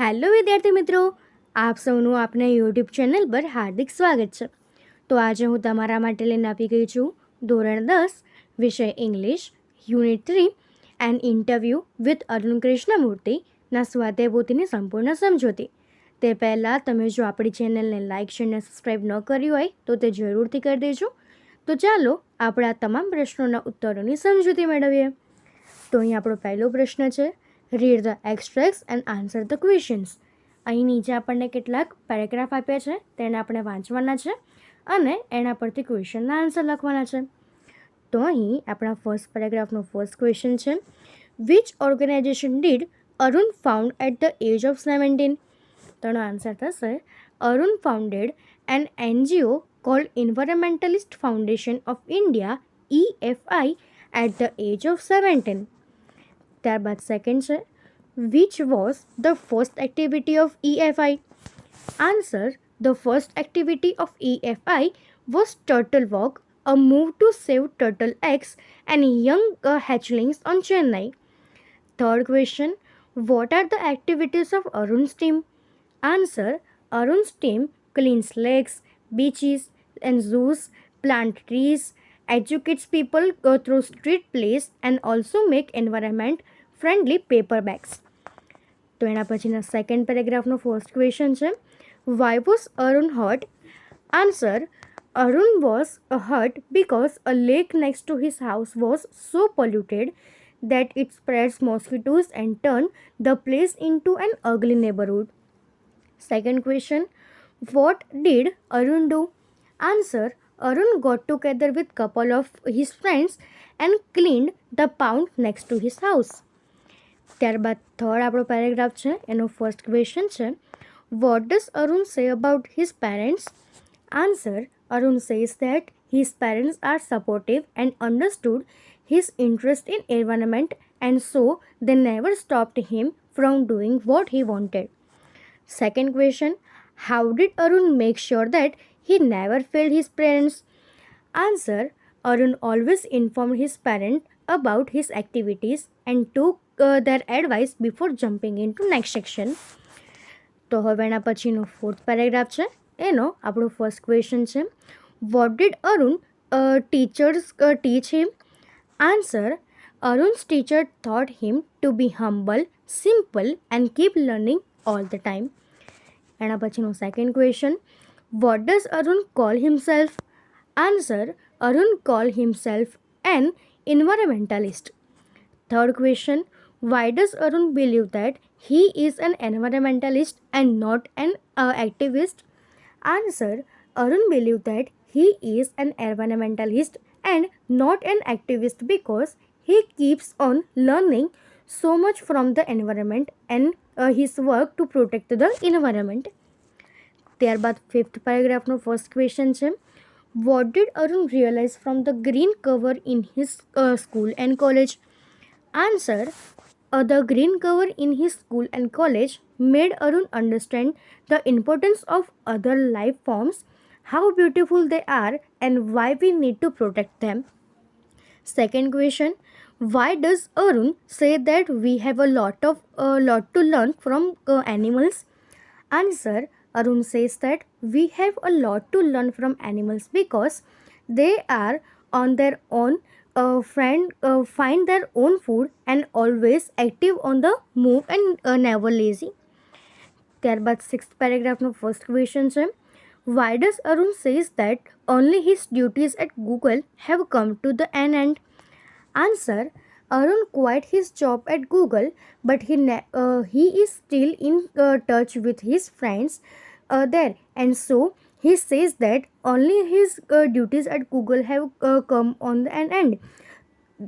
Hello વિદ્યાર્થી મિત્રો, આપ સૌનું આપના યુટ્યુબ ચેનલ પર હાર્દિક સ્વાગત છે. તો આજે હું તમારા માટે લઈને આપી ગઈ છું ધોરણ 10 વિષય English unit 3 and interview with Arun કૃષ્ણમૂર્તિના સ્વાધ્યાય પોથીની સંપૂર્ણ સમજૂતી. તે પહેલાં તમે જો આપણી ચેનલને લાઇક શેર અને સબસ્ક્રાઈબ ન કર્યું હોય તો તે જરૂરથી કરી દેજો. તો ચાલો આપણે આ તમામ પ્રશ્નોના ઉત્તરોની સમજૂતી મેળવીએ. તો અહીં આપણો પહેલો પ્રશ્ન છે, read the extracts and answer the questions. અહીં નીચે આપણને કેટલાક પેરેગ્રાફ આપ્યા છે, તેને આપણે વાંચવાના છે અને એના પરથી ક્વેશ્ચનના આન્સર લખવાના છે. તો અહીં આપણા ફર્સ્ટ પેરેગ્રાફનો ફર્સ્ટ ક્વેશ્ચન છે, which organisation did Arun found at the age of 17? તેનો આન્સર થશે, Arun founded an NGO called environmentalist foundation of India EFI at the age of 17. ત્યારબાદ સેકન્ડ છે, which was the first activity of EFI? Answer, the first activity of EFI was turtle walk, a move to save turtle eggs and young hatchlings on Chennai. Third question, what are the activities of Arun's team? Answer, Arun's team cleans lakes, beaches and zoos, plant trees, educates people go through street plays and also make environment friendly paper bags. તો એના પછીના second પેરેગ્રાફનો first question છે, why was Arun hurt? Answer, Arun was hurt because a lake next to his house was so polluted that it spreads mosquitoes and turned the place into an ugly neighborhood. Second question, what did Arun do? Answer, Arun got together with couple of his friends and cleaned the pond next to his house. ત્યારબાદ third આપણો paragraph છે, એનો first question છે, what does Arun say about his parents? Answer, Arun says that his parents are supportive and understood his interest in environment and so they never stopped him from doing what he wanted. Second question, how did Arun make sure that he never failed his parents? Answer, Arun always informed his parents about his activities and took their advice before jumping into next section. તો હવે એના પછીનો fourth paragraph છે, એનો આપણો first question છે, what did Arun teachers teach him? Answer, Arun's teacher taught him to be humble, simple and keep learning all the time. એના પછીનો second question, what does Arun call himself? Answer, Arun called himself an environmentalist. Third question, why does Arun believe that he is an environmentalist and not an activist? Answer, Arun believes that he is an environmentalist and not an activist because he keeps on learning so much from the environment and his work to protect the environment. ત્યારબાદ fifth પેરેગ્રાફનો first question છે, what did Arun realize from the green cover in his school and college? Answer, the green cover in his school and college made Arun understand the importance of other life forms, how beautiful they are and why we need to protect them. Second question, why does Arun say that we have a lot to learn from animals? Answer, Arun says that we have a lot to learn from animals because they are on their own, find their own food and always active on the move and never lazy. ત્યારબાદ sixth પેરેગ્રાફનો first question છે, why does Arun says that only his duties at Google have come to the end? Answer, Arun quit his job at Google but he is still in touch with his friends there and so he says that only his duties at Google have come on the end,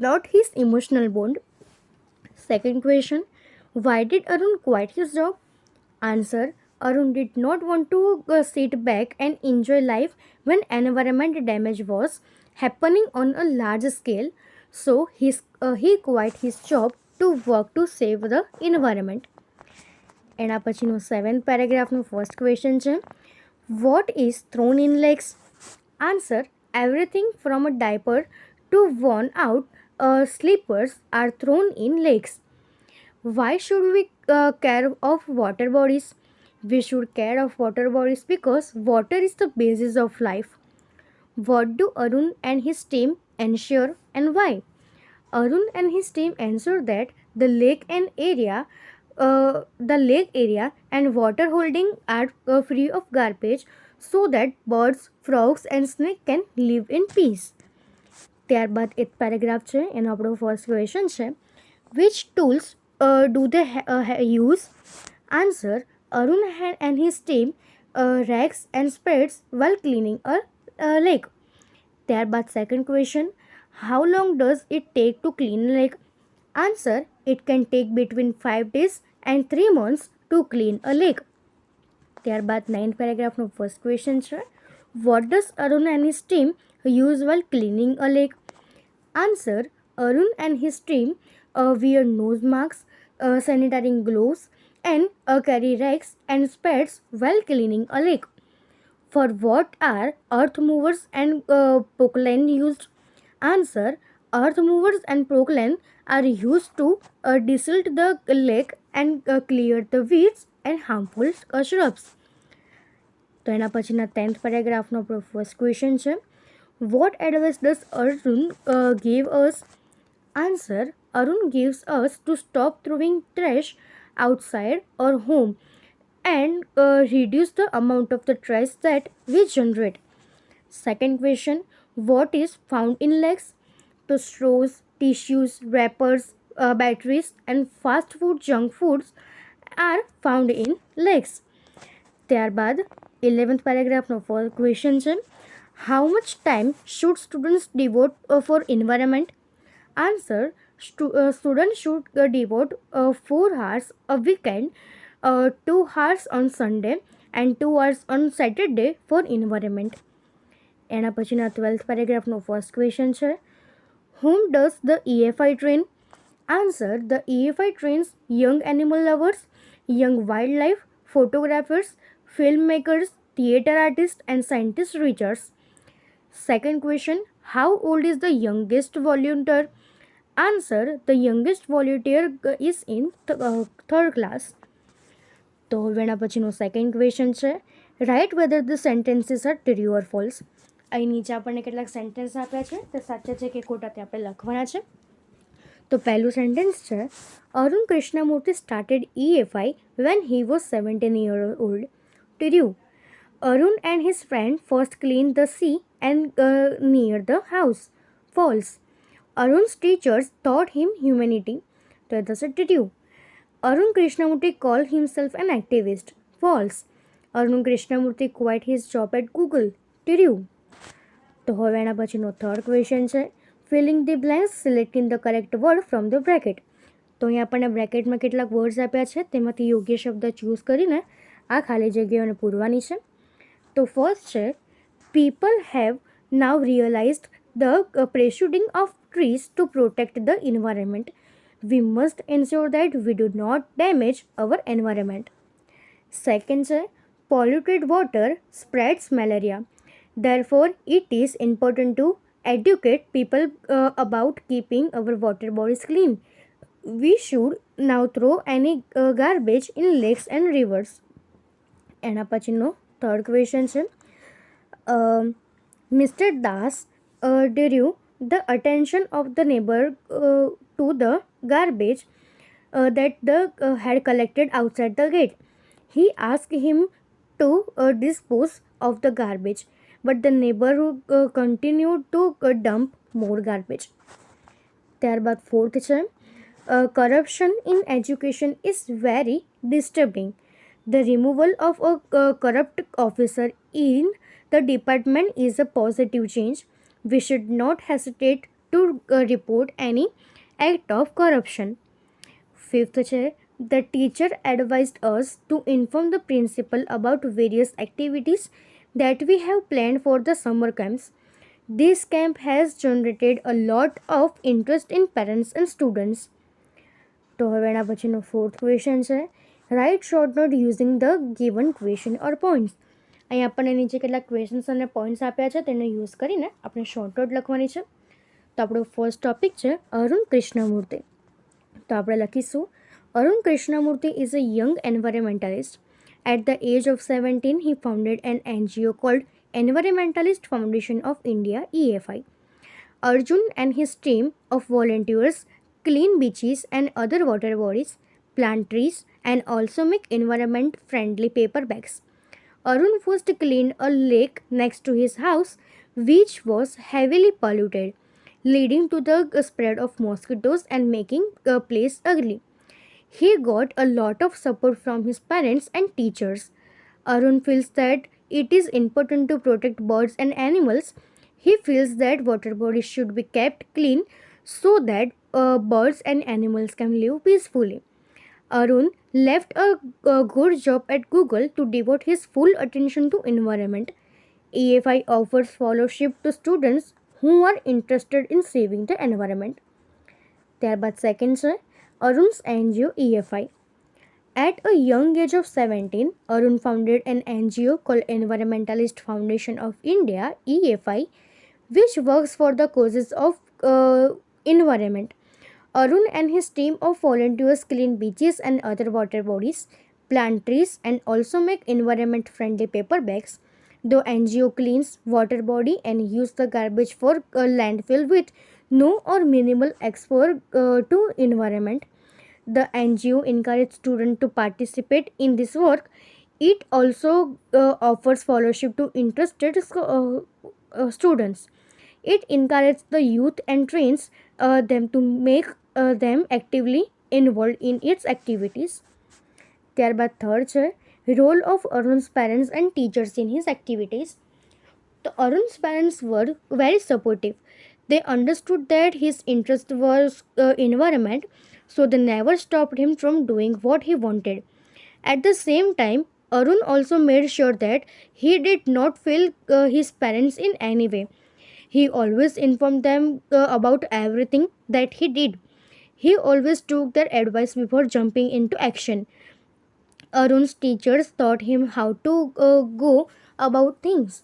not his emotional bond. Second question, why did Arun quit his job? Answer, Arun did not want to sit back and enjoy life when environment damage was happening on a large scale, so he quit his job to work to save the environment. એના પછીનો seventh પેરેગ્રાફનો first question છે, what is thrown in lakes? Answer, everything from a diaper to worn out slippers are thrown in lakes. Why should we care of water bodies. We should care of water bodies because water is the basis of life. What do Arun and his team ensure and why? Arun and his team ensure that the lake area and water holding are free of garbage so that birds, frogs and snake can live in peace. ત્યારબાદ એક paragraph છે એનો આપણો first question છે which tools do they use? Answer: Arun and his team rakes and spades while cleaning a lake. ત્યારબાદ second question: how long does it take to clean a lake? Answer: it can take between 5 days and 3 months to clean a lake. ત્યારબાદ 9th પેરેગ્રાફનો first question છે what does Arun and his team use while cleaning a lake? Answer: Arun and his team wear nose masks, sanitary gloves, and carry rakes and spades while cleaning a lake. For what are earth movers and pokeline used? Answer: earth movers and pokeline are used to desilt the lake and clear the weeds and harmful shrubs. તો એના પછીના 10th પેરેગ્રાફનો આપણો first question છે what advice does Arun give us? Answer: Arun gives us to stop throwing trash outside our home and reduce the amount of the trash that we generate. Second question: what is found in lakes? The straws, tissues, wrappers, batteries and fast food junk foods are found in lakes. ત્યારબાદ 11th પેરેગ્રાફનો first question છે how much time should students devote for environment? Answer: students should devote 4 hours a weekend, 2 hours on Sunday and 2 hours on Saturday for environment. એના પછીના 12th પેરેગ્રાફનો first question છે whom does the EFI train? Answer: the EFI trains young animal lovers, young wildlife photographers, filmmakers, theatre artists and scientist researchers. Second question: how old is the youngest volunteer? Answer: the youngest volunteer is in third class. તો હવે એના પછીનો second question છે write whether the sentences are true or false. અહીં નીચે આપણને કેટલાક sentence આપ્યા છે તે સાચા છે કે ખોટા તે આપણે લખવાના છે. તો પહેલું સેન્ટેન્સ છે Arun Krishnamurthy started EFI when he was 17 years old. True. Arun and his friend first cleaned the sea and near the house. False. Arun's teachers taught him humanity. So that's a true. Arun Krishnamurti called himself an activist. False. Arun Krishnamurti quit his job at Google. True. તો હવે એના પછીનો third question છે filling the blanks selecting the correct word from the bracket. તો અહીં આપણને બ્રેકેટમાં કેટલાક words આપ્યા છે તેમાંથી યોગ્ય શબ્દ ચૂઝ કરીને આ ખાલી જગ્યાઓને પૂરવાની છે. તો ફર્સ્ટ છે people have now realised the preserving of trees to protect the environment. We must ensure that we do not damage our environment. Second છે polluted water spreads malaria. Therefore, it is important to educate people about keeping our water bodies clean. We should now throw any garbage in lakes and rivers. એના પછીનો third question છે mister Das drew the attention of the neighbor to the garbage that the had collected outside the gate. He asked him to dispose of the garbage, but the neighbor continued to dump more garbage. ત્યારબાદ fourth છે corruption in education is very disturbing. The removal of a corrupt officer in the department is a positive change. We should not hesitate to report any act of corruption. Fifth છે the teacher advised us to inform the principal about various activities that we have planned for the summer camps. This camp has generated a lot of interest in parents and students. તો હવે એના પછીનો fourth question છે write short note using the given question or points. અહીં આપણને નીચે કેટલાક questions અને પોઈન્ટ્સ આપ્યા છે તેને યુઝ કરીને આપણે શોર્ટ નોટ લખવાની છે. તો આપણો ફર્સ્ટ ટોપિક છે અરુણ કૃષ્ણમૂર્તિ. તો આપણે લખીશું Arun Krishnamurthy is a young environmentalist. At the age of 17, he founded an NGO called Environmentalist Foundation of India (EFI). Arjun and his team of volunteers clean beaches and other water bodies, plant trees, and also make environment friendly paper bags. Arun first cleaned a lake next to his house, which was heavily polluted, leading to the spread of mosquitoes and making the place ugly. He got a lot of support from his parents and teachers. Arun feels that it is important to protect birds and animals. He feels that water bodies should be kept clean so that birds and animals can live peacefully. Arun left a good job at Google to devote his full attention to environment. EFI offers scholarship to students who are interested in saving the environment. ત્યારબાદ second છે Arun's NGO EFI. At a young age of 17, Arun founded an NGO called Environmentalist Foundation of India (EFI), which works for the causes of environment. Arun and his team of volunteers clean beaches and other water bodies, plant trees, and also make environment friendly paper bags. The NGO cleans water body and use the garbage for landfill with no or minimal exposure to environment. The NGO encourages students to participate in this work. It also offers scholarship to interested students. It encourages the youth and trains them to make them actively involved in its activities. ત્યારબાદ third છે role of Arun's parents and teachers in his activities. તો Arun's parents were very supportive. They understood that his interest was environment, so they never stopped him from doing what he wanted. At the same time, Arun also made sure that he did not fail his parents in any way. He always informed them about everything that he did. He always took their advice before jumping into action. Arun's teachers taught him how to go about things.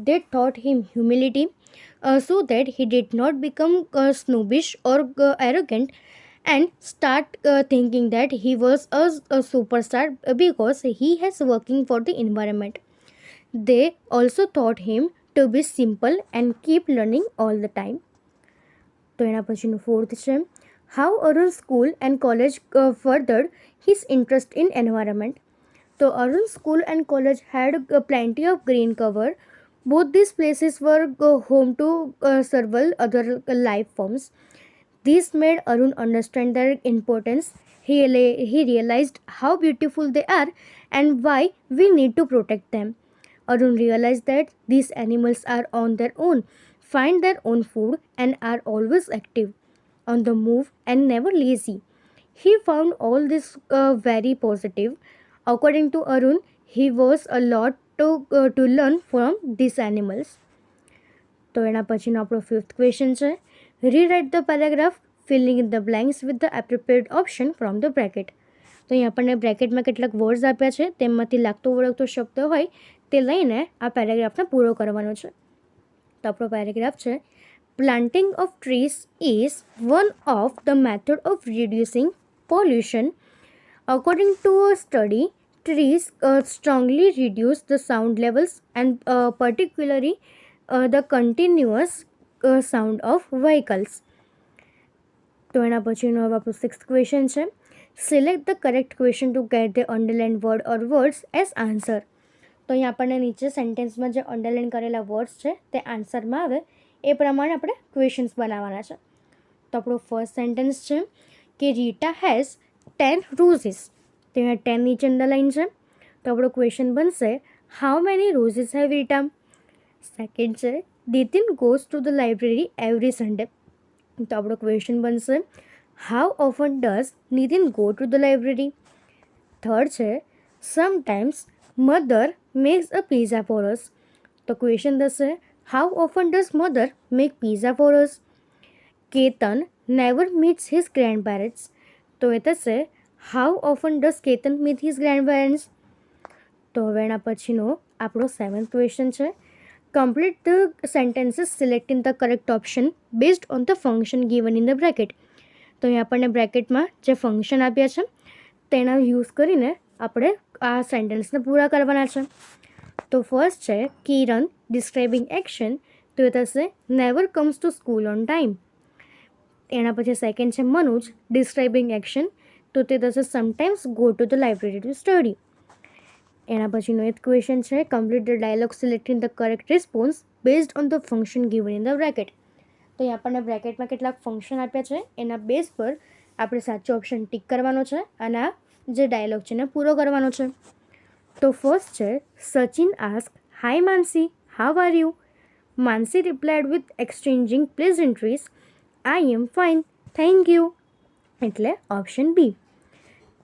They taught him humility so that he did not become snobbish or arrogant and start thinking that he was a superstar because he has working for the environment. They also taught him to be simple and keep learning all the time. તો એના પછીનું fourth છે how Arun's school and college furthered his interest in environment. So Arun's school and college had plenty of green cover. Both these places were home to several other life forms. This made Arun understand their importance. He realized how beautiful they are and why we need to protect them. Arun realized that these animals are on their own, find their own food, and are always active, on the move, and never lazy. He found all this very positive. According to Arun, he was a lot to learn from these animals. તો એના પછીનો આપણો fifth question છે rewrite the paragraph filling in the blanks with the appropriate option from the bracket. તો અહીં આપણને બ્રેકેટમાં કેટલાક words આપ્યા છે તેમાંથી લાગતો વળગતો શબ્દ હોય તે લઈને આ પેરેગ્રાફને પૂરો કરવાનો છે. તો આપણો પેરેગ્રાફ છે planting of trees is one of the method of reducing pollution. According to a study, trees strongly reduce the sound levels and particularly the continuous sound of vehicles. તો એના પછીનો હવે આપણો સિક્સ્થ ક્વેશ્ચન છે select the correct question two get the underline word or words as answer. તો અહીં આપણને નીચે સેન્ટેન્સમાં જે અંડરલાઇન કરેલા વર્ડ્સ છે તે આન્સરમાં આવે એ પ્રમાણે આપણે ક્વેશ્ચન્સ બનાવવાના છે. તો આપણો ફર્સ્ટ સેન્ટેન્સ છે કે રીટા હેઝ 10 રોઝીસ. તો અહીંયા 10 નીચે અંડરલાઇન છે. તો આપણો ક્વેશ્ચન બનશે how many roses have Rita. Second છે Nitin goes to the library every Sunday. તો આપણો ક્વેશ્ચન બનશે how often does Nitin go to the library. Third છે sometimes mother makes a pizza for us. તો ક્વેશ્ચન થશે how often does mother make pizza for us? Ketan never meets his grandparents. તો એ થશે how often does Ketan meet his grandparents? તો હવે એના પછીનો આપણો સેવન્થ ક્વેશ્ચન છે complete the sentences selecting the correct option based on the function given in the bracket. તો અહીં આપણને બ્રેકેટમાં જે ફંક્શન આપ્યા છે તેના યુઝ કરીને આપણે આ સેન્ટેન્સને પૂરા કરવાના છે. તો ફર્સ્ટ છે કિરણ ડિસ્ક્રાઇબિંગ એક્શન, તો એ થશે never comes to school on time. એના પછી સેકન્ડ છે મનોજ ડિસ્ક્રાઇબિંગ એક્શન, તો તે થશે sometimes go to the library to study. એના પછીનો એક ક્વેશ્ચન છે complete the dialogue selecting the correct response based on the function given in the bracket. તો અહીં આપણને બ્રેકેટમાં કેટલાક ફંક્શન આપ્યા છે, એના બેઝ પર આપણે સાચો ઓપ્શન ટીક કરવાનો છે અને આ જે ડાયલોગ છે એને પૂરો કરવાનો છે. તો ફર્સ્ટ છે Sachin ask hi Manasi how are you. Manasi replied with exchanging pleasantries I am fine thank you, એટલે ઓપ્શન બી.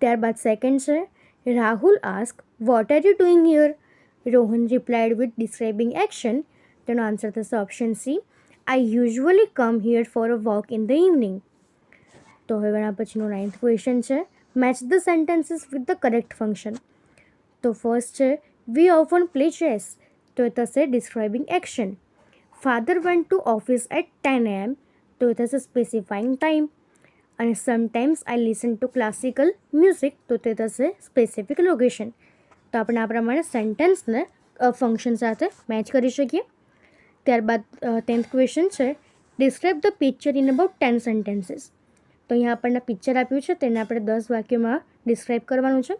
ત્યારબાદ સેકન્ડ છે Rahul ask what are you doing here. Rohan replied with describing action, તેનો આન્સર થશે option C I usually come here for a walk in the evening. તો હવે એના પછીનો 9th question છે match the sentences with the correct function. તો first છે we often play chess, તો એ થશે describing action. Father went to office at 10 AM, તો એ થશે સ્પેસિફાઈંગ ટાઈમ. અને sometimes I listen to classical music, તો તે થશે સ્પેસિફિક લોકેશન. તો આપણે આ પ્રમાણે સેન્ટેન્સને ફંક્શન સાથે મેચ કરી શકીએ. ત્યારબાદ 10th ક્વેશ્ચન છે describe the picture in about 10 sentences. તો અહીંયા આપણને પિક્ચર આપ્યું છે, તેને આપણે 10 વાક્યોમાં ડિસ્ક્રાઇબ કરવાનું છે.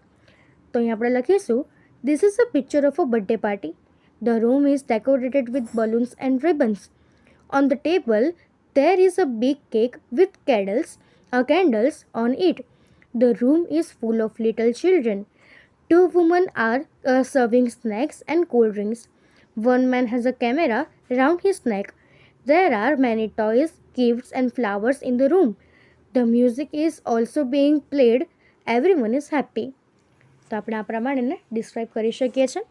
તો અહીં આપણે લખીશું this is a picture of a birthday party. The room is decorated with balloons and ribbons. On the table there is a big cake with candles on it. The room is full of little children. 2 women are serving snacks and cold drinks. One man has a camera round his neck. There are many toys, gifts and flowers in the room. The music is also being played. Everyone is happy. તો આપણે આ પ્રમાણે describe કરી શકીએ છીએ.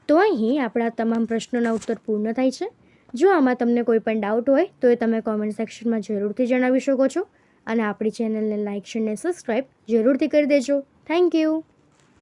તો અહીં આપણા તમામ પ્રશ્નોના ઉત્તર પૂર્ણ થાય છે. જો આમાં તમને કોઈ પણ ડાઉટ હોય તો એ તમે કોમેન્ટ સેક્શનમાં જરૂરથી જણાવી શકો છો અને આપણી ચેનલને લાઇક શેર અને સબસ્ક્રાઈબ જરૂરથી કરી દેજો. Thank you.